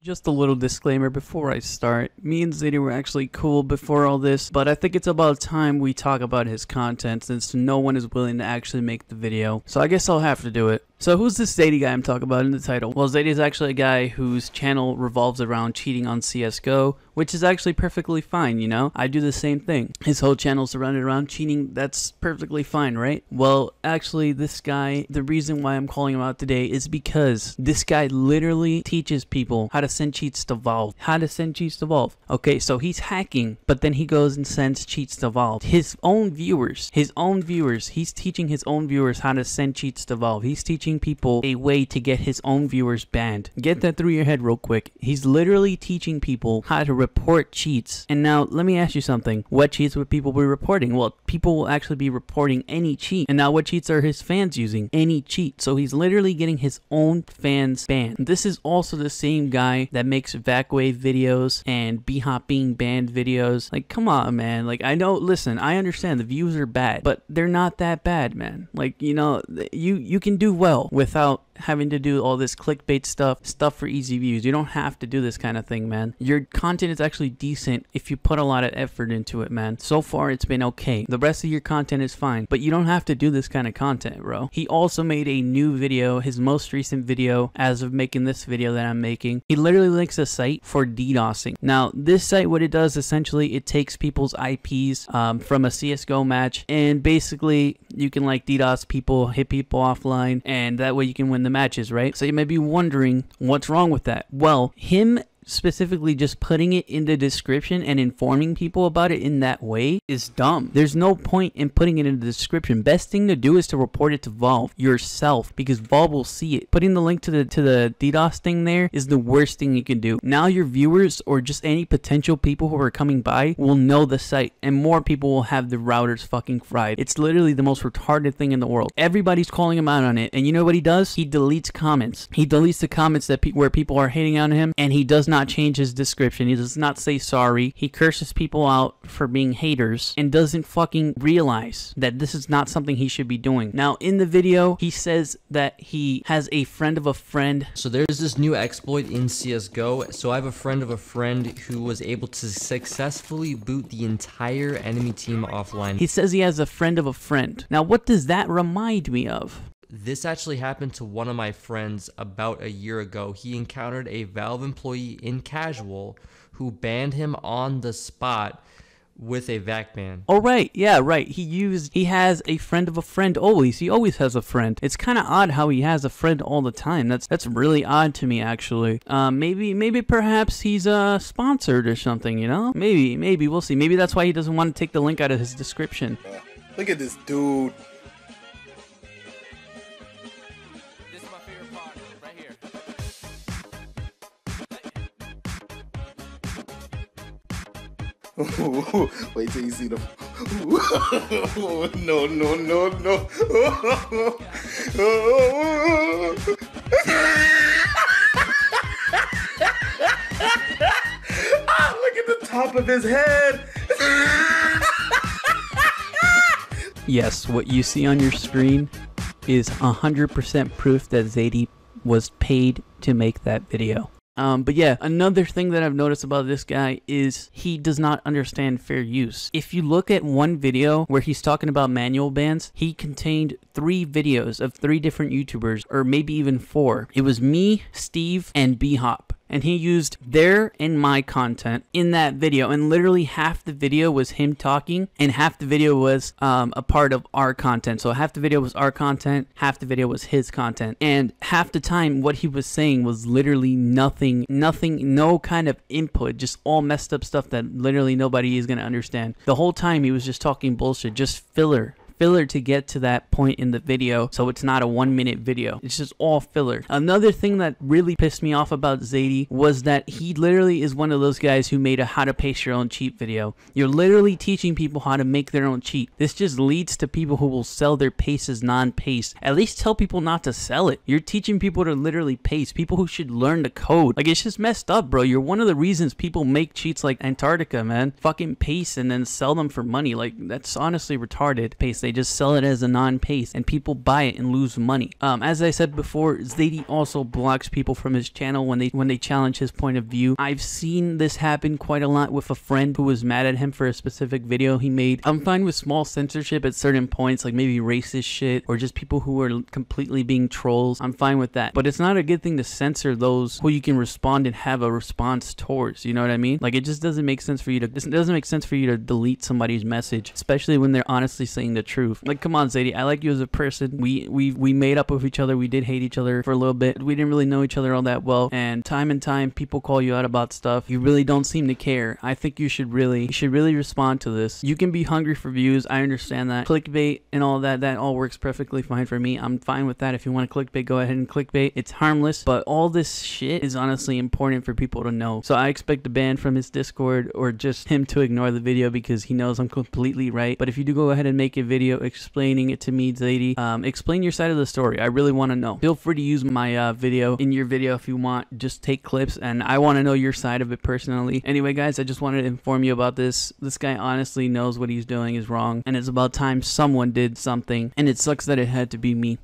Just a little disclaimer before I start. Me and Zadey were actually cool before all this, but I think it's about time we talk about his content since no one is willing to actually make the video. So I guess I'll have to do it. So who's this Zadey guy I'm talking about in the title? Well, Zadey is actually a guy whose channel revolves around cheating on CSGO, which is actually perfectly fine, you know? I do the same thing. His whole channel's surrounded around cheating. That's perfectly fine, right? Well, actually, this guy, the reason why I'm calling him out today is because this guy literally teaches people how to send cheats to Valve. How to send cheats to Valve. Okay, so he's hacking, but then he goes and sends cheats to Valve. His own viewers, he's teaching his own viewers how to send cheats to Valve. He's teaching people a way to get his own viewers banned. Get that through your head real quick. He's literally teaching people how to report cheats. And now let me ask you something. What cheats would people be reporting? Well, people will actually be reporting any cheat. And now what cheats are his fans using? Any cheat. So he's literally getting his own fans banned. This is also the same guy that makes Vacwave videos and B-Hop being banned videos. Like, come on, man. Like, I know, listen, I understand the views are bad, but they're not that bad, man. Like, you know, you can do well without having to do all this clickbait stuff for easy views. You don't have to do this kind of thing, man. Your content is actually decent if you put a lot of effort into it, man. So far, it's been okay. The rest of your content is fine, but you don't have to do this kind of content, bro. He also made a new video, his most recent video, as of making this video that I'm making. He literally links a site for DDOSing. Now, this site, what it does, essentially, it takes people's IPs from a CSGO match, and basically, you can, like, DDoS people, hit people offline, and that way you can win the matches, right? So you may be wondering what's wrong with that. Well, him specifically just putting it in the description and informing people about it in that way is dumb. There's no point in putting it in the description. Best thing to do is to report it to Valve yourself, because Valve will see it. Putting the link to the DDoS thing there is the worst thing you can do. Now your viewers or just any potential people who are coming by will know the site, and more people will have the routers fucking fried. It's literally the most retarded thing in the world. Everybody's calling him out on it, and you know what he does? He deletes comments. He deletes the comments that where people are hating on him, and he does not change his description. He does not say sorry. He curses people out for being haters and doesn't fucking realize that this is not something he should be doing. Now, in the video, he says that he has a friend of a friend. So there's this new exploit in CSGO. So I have a friend of a friend who was able to successfully boot the entire enemy team offline. He says he has a friend of a friend. Now, what does that remind me of? This actually happened to one of my friends about a year ago. He encountered a Valve employee in casual who banned him on the spot with a vac ban. Oh, right. Yeah, right. He has a friend of a friend always. He always has a friend. It's kind of odd how he has a friend all the time. That's really odd to me, actually. Maybe perhaps he's sponsored or something, you know? Maybe. We'll see. Maybe that's why he doesn't want to take the link out of his description. Look at this dude. Wait till you see them. No. Look at the top of his head. Yes, what you see on your screen is 100% proof that Zadey was paid to make that video. But yeah, another thing that I've noticed about this guy is he does not understand fair use. If you look at one video where he's talking about manual bans, he contained 3 videos of 3 different YouTubers, or maybe even 4. It was me, Steeve, and B-Hop. And he used their and my content in that video, and literally half the video was him talking and half the video was a part of our content. So half the video was our content, half the video was his content, and half the time what he was saying was literally nothing, no kind of input, just all messed up stuff that literally nobody is gonna understand. The whole time he was just talking bullshit, just filler to get to that point in the video, so it's not a 1-minute video. It's just all filler. Another thing that really pissed me off about Zadey was that he literally is one of those guys who made a how to paste your own cheat video. You're literally teaching people how to make their own cheat. This just leads to people who will sell their paste as non-paste. At least tell people not to sell it. You're teaching people to literally paste, people who should learn to code. Like, it's just messed up, bro. You're one of the reasons people make cheats like Antarctica, man. Fucking paste and then sell them for money. Like, that's honestly retarded. Paste They just sell it as a non-paste and people buy it and lose money. As I said before, Zadey also blocks people from his channel when they challenge his point of view. I've seen this happen quite a lot with a friend who was mad at him for a specific video he made. I'm fine with small censorship at certain points, like maybe racist shit or just people who are completely being trolls. I'm fine with that, but it's not a good thing to censor those who you can respond and have a response towards. You know what I mean? Like, it just doesn't make sense for you to delete somebody's message, especially when they're honestly saying the truth. Like, come on, Zadey, I like you as a person. We made up with each other. We did hate each other for a little bit. We didn't really know each other all that well, and time people call you out about stuff. You really don't seem to care. I think you should really respond to this. You can be hungry for views. I understand that. Clickbait and all that all works perfectly fine for me. I'm fine with that. If you want to clickbait, go ahead and clickbait. It's harmless, but all this shit is honestly important for people to know. So I expect a ban from his Discord or just him to ignore the video because he knows I'm completely right. But if you do go ahead and make a video explaining it to me, Zadey, explain your side of the story. I really want to know. Feel free to use my video in your video if you want. Just take clips, and I want to know your side of it personally. Anyway, guys, I just wanted to inform you about this. This guy honestly knows what he's doing is wrong, and it's about time someone did something, and it sucks that it had to be me.